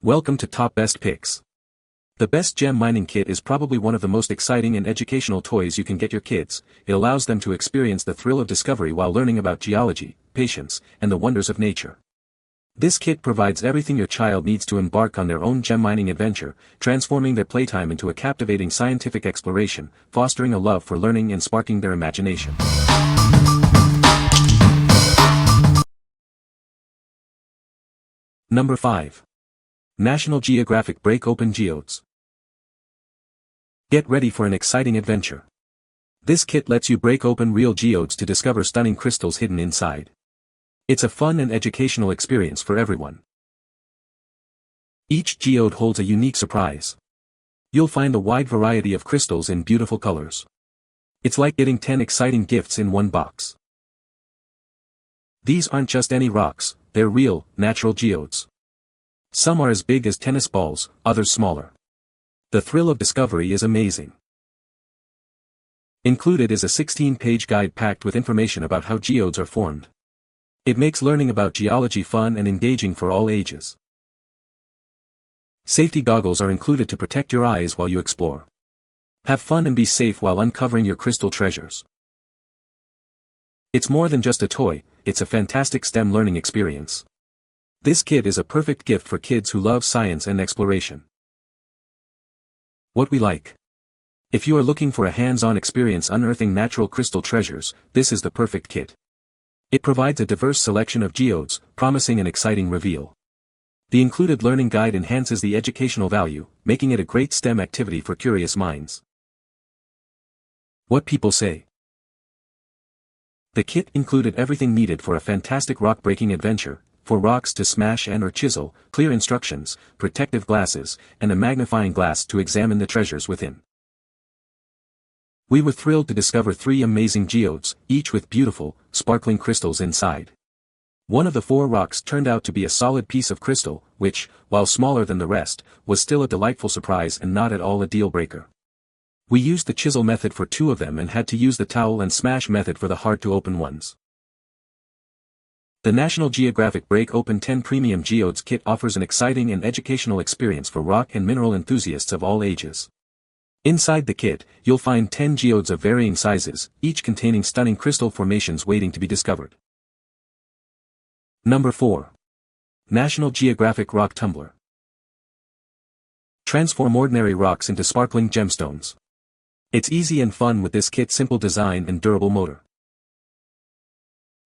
Welcome to Top Best Picks. The Best Gem Mining Kit is probably one of the most exciting and educational toys you can get your kids. It allows them to experience the thrill of discovery while learning about geology, patience, and the wonders of nature. This kit provides everything your child needs to embark on their own gem mining adventure, transforming their playtime into a captivating scientific exploration, fostering a love for learning and sparking their imagination. Number 5. National Geographic Break Open Geodes. Get ready for an exciting adventure. This kit lets you break open real geodes to discover stunning crystals hidden inside. It's a fun and educational experience for everyone. Each geode holds a unique surprise. You'll find a wide variety of crystals in beautiful colors. It's like getting 10 exciting gifts in one box. These aren't just any rocks, they're real, natural geodes. Some are as big as tennis balls, others smaller. The thrill of discovery is amazing. Included is a 16-page guide packed with information about how geodes are formed. It makes learning about geology fun and engaging for all ages. Safety goggles are included to protect your eyes while you explore. Have fun and be safe while uncovering your crystal treasures. It's more than just a toy, it's a fantastic STEM learning experience. This kit is a perfect gift for kids who love science and exploration. What we like. If you are looking for a hands-on experience unearthing natural crystal treasures, this is the perfect kit. It provides a diverse selection of geodes, promising an exciting reveal. The included learning guide enhances the educational value, making it a great STEM activity for curious minds. What people say. The kit included everything needed for a fantastic rock-breaking adventure, for rocks to smash and or chisel, clear instructions, protective glasses, and a magnifying glass to examine the treasures within. We were thrilled to discover 3 amazing geodes, each with beautiful, sparkling crystals inside. One of the 4 rocks turned out to be a solid piece of crystal, which, while smaller than the rest, was still a delightful surprise and not at all a deal-breaker. We used the chisel method for 2 of them and had to use the towel and smash method for the hard-to-open ones. The National Geographic Break Open 10 Premium Geodes Kit offers an exciting and educational experience for rock and mineral enthusiasts of all ages. Inside the kit, you'll find 10 geodes of varying sizes, each containing stunning crystal formations waiting to be discovered. Number 4. National Geographic Rock Tumbler. Transform ordinary rocks into sparkling gemstones. It's easy and fun with this kit's simple design and durable motor.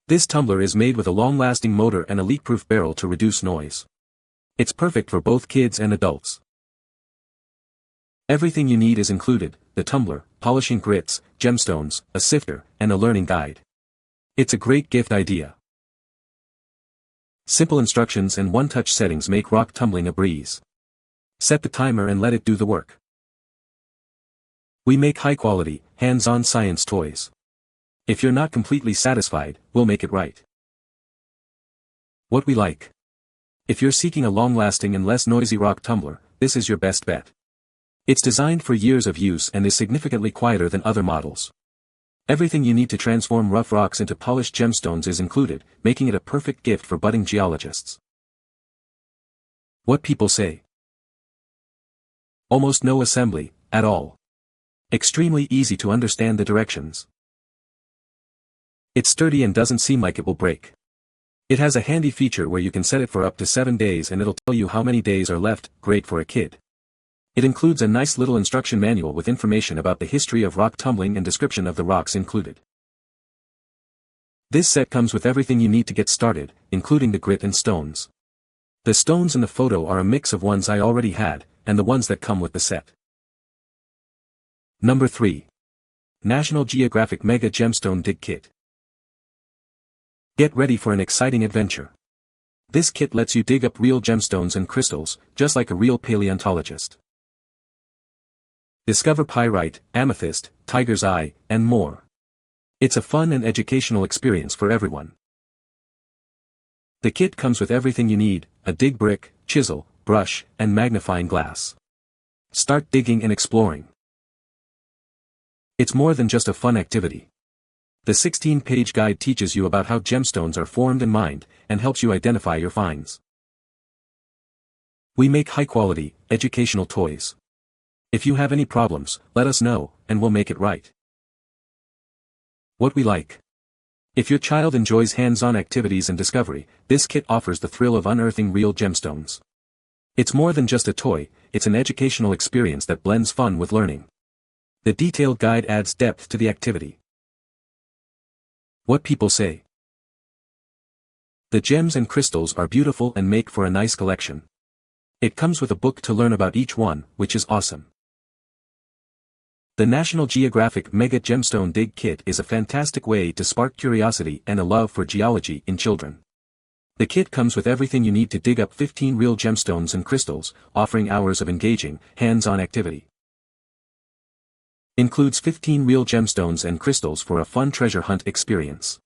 This tumbler is made with a long-lasting motor and a leak-proof barrel to reduce noise. It's perfect for both kids and adults. Everything you need is included: the tumbler, polishing grits, gemstones, a sifter, and a learning guide. It's a great gift idea. Simple instructions and one-touch settings make rock tumbling a breeze. Set the timer and let it do the work. We make high-quality, hands-on science toys. If you're not completely satisfied, we'll make it right. What we like. If you're seeking a long-lasting and less noisy rock tumbler, this is your best bet. It's designed for years of use and is significantly quieter than other models. Everything you need to transform rough rocks into polished gemstones is included, making it a perfect gift for budding geologists. What people say. Almost no assembly, at all. Extremely easy to understand the directions. It's sturdy and doesn't seem like it will break. It has a handy feature where you can set it for up to 7 days and it'll tell you how many days are left, great for a kid. It includes a nice little instruction manual with information about the history of rock tumbling and description of the rocks included. This set comes with everything you need to get started, including the grit and stones. The stones in the photo are a mix of ones I already had, and the ones that come with the set. Number 3. National Geographic Mega Gemstone Dig Kit. Get ready for an exciting adventure. This kit lets you dig up real gemstones and crystals, just like a real paleontologist. Discover pyrite, amethyst, tiger's eye, and more. It's a fun and educational experience for everyone. The kit comes with everything you need: a dig brick, chisel, brush, and magnifying glass. Start digging and exploring. It's more than just a fun activity. The 16-page guide teaches you about how gemstones are formed and mined, and helps you identify your finds. We make high-quality, educational toys. If you have any problems, let us know, and we'll make it right. What we like. If your child enjoys hands-on activities and discovery, this kit offers the thrill of unearthing real gemstones. It's more than just a toy, it's an educational experience that blends fun with learning. The detailed guide adds depth to the activity. What people say. The gems and crystals are beautiful and make for a nice collection. It comes with a book to learn about each one, which is awesome. The National Geographic Mega Gemstone Dig Kit is a fantastic way to spark curiosity and a love for geology in children. The kit comes with everything you need to dig up 15 real gemstones and crystals, offering hours of engaging, hands-on activity. Includes 15 real gemstones and crystals for a fun treasure hunt experience.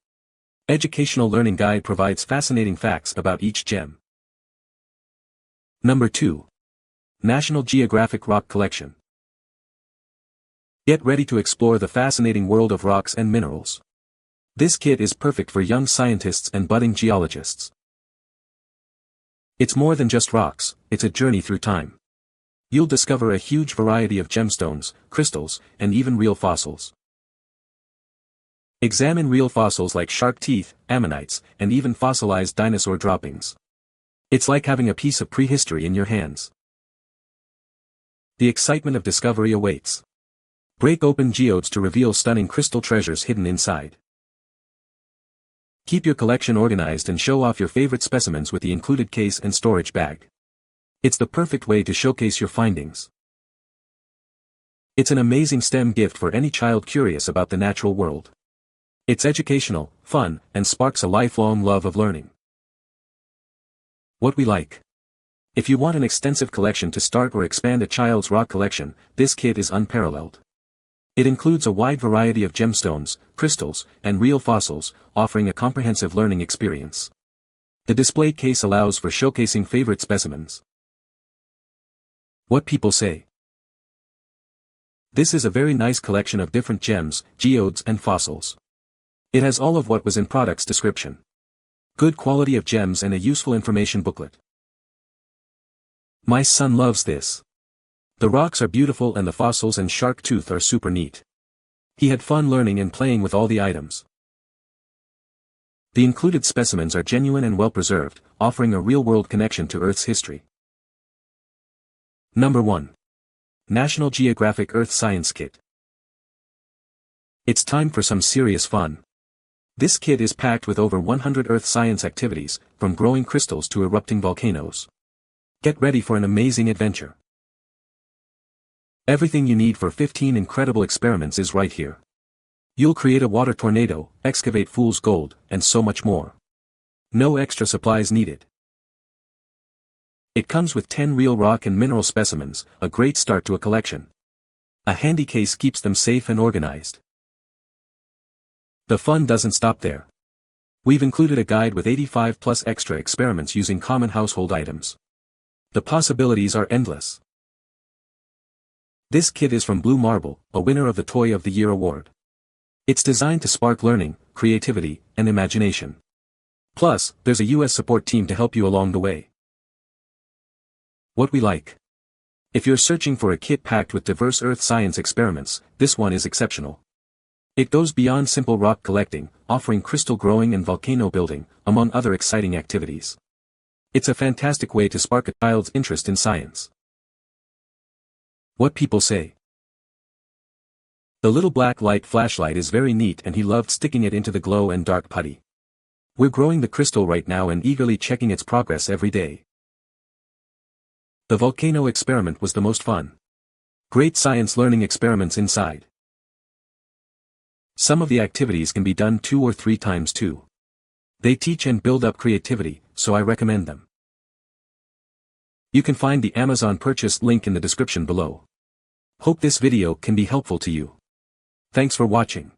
Educational learning guide provides fascinating facts about each gem. Number 2. National Geographic Rock Collection. Get ready to explore the fascinating world of rocks and minerals. This kit is perfect for young scientists and budding geologists. It's more than just rocks, it's a journey through time. You'll discover a huge variety of gemstones, crystals, and even real fossils. Examine real fossils like shark teeth, ammonites, and even fossilized dinosaur droppings. It's like having a piece of prehistory in your hands. The excitement of discovery awaits. Break open geodes to reveal stunning crystal treasures hidden inside. Keep your collection organized and show off your favorite specimens with the included case and storage bag. It's the perfect way to showcase your findings. It's an amazing STEM gift for any child curious about the natural world. It's educational, fun, and sparks a lifelong love of learning. What we like. If you want an extensive collection to start or expand a child's rock collection, this kit is unparalleled. It includes a wide variety of gemstones, crystals, and real fossils, offering a comprehensive learning experience. The display case allows for showcasing favorite specimens. What people say. This is a very nice collection of different gems, geodes, and fossils. It has all of what was in product's description. Good quality of gems and a useful information booklet. My son loves this. The rocks are beautiful and the fossils and shark tooth are super neat. He had fun learning and playing with all the items. The included specimens are genuine and well preserved, offering a real-world connection to Earth's history. Number 1. National Geographic Earth Science Kit. It's time for some serious fun. This kit is packed with over 100 Earth science activities, from growing crystals to erupting volcanoes. Get ready for an amazing adventure. Everything you need for 15 incredible experiments is right here. You'll create a water tornado, excavate fool's gold, and so much more. No extra supplies needed. It comes with 10 real rock and mineral specimens, a great start to a collection. A handy case keeps them safe and organized. The fun doesn't stop there. We've included a guide with 85 plus extra experiments using common household items. The possibilities are endless. This kit is from Blue Marble, a winner of the Toy of the Year award. It's designed to spark learning, creativity, and imagination. Plus, there's a US support team to help you along the way. What we like. If you're searching for a kit packed with diverse Earth science experiments, this one is exceptional. It goes beyond simple rock collecting, offering crystal growing and volcano building, among other exciting activities. It's a fantastic way to spark a child's interest in science. What people say. The little black light flashlight is very neat and he loved sticking it into the glow and dark putty. We're growing the crystal right now and eagerly checking its progress every day. The volcano experiment was the most fun. Great science learning experiments inside. Some of the activities can be done 2 or 3 times too. They teach and build up creativity, so I recommend them. You can find the Amazon purchase link in the description below. Hope this video can be helpful to you. Thanks for watching.